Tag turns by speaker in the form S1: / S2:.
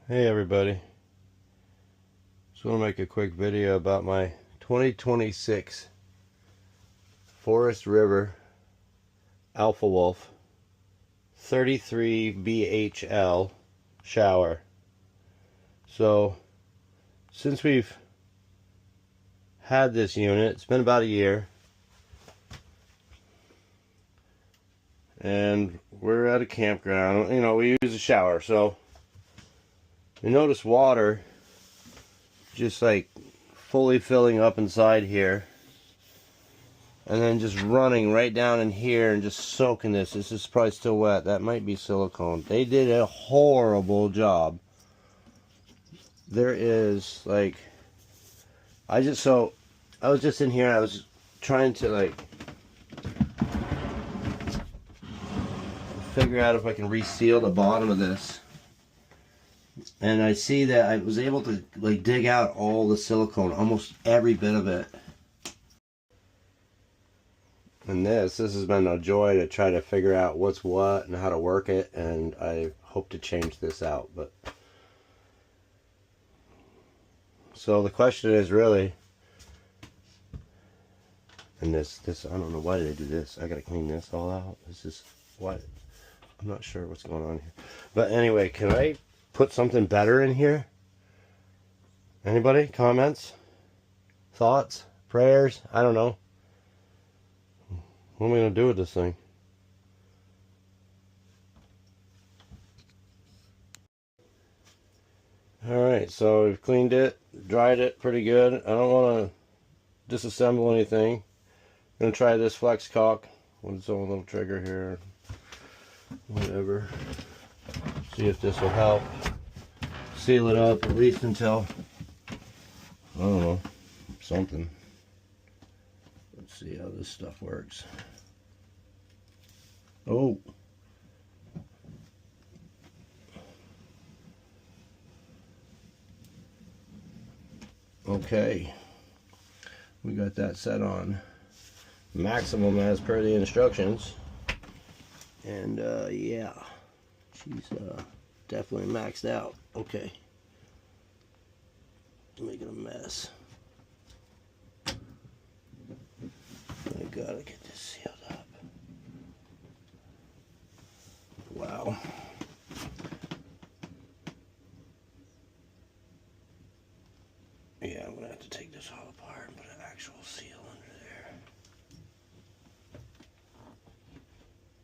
S1: Hey everybody, just want to make a quick video about my 2026 Forest River Alpha Wolf 33 BHL shower. So since we've had this unit, it's been about a year, and we're at a campground. You know, we use a shower, so you notice water just like fully filling up inside here, and then just running right down in here and just soaking this. This is probably still wet. That might be silicone. They did a horrible job. There is like, I was just in here. I was trying to like figure out if I can reseal the bottom of this, and I see that I was able to like dig out all the silicone, almost every bit of it. And this has been a joy to try to figure out what's what and how to work it, and I hope to change this out. But so the question is really, and this I don't know, why did I do this? I gotta clean this all out. This is what, I'm not sure what's going on here. But anyway, can I put something better in here? Anybody? Comments? Thoughts? Prayers? I don't know. What am I gonna do with this thing? Alright, so we've cleaned it, dried it pretty good. I don't want to disassemble anything. I'm going to try this flex cock with its own little trigger here. Whatever. See if this will help seal it up, at least until, I don't know, something. Let's see how this stuff works. Oh! Okay, we got that set on maximum as per the instructions, and yeah, she's definitely maxed out. Okay, making a mess. I gotta get this sealed up. Wow. Yeah, I'm gonna have to take this all apart and put an actual seal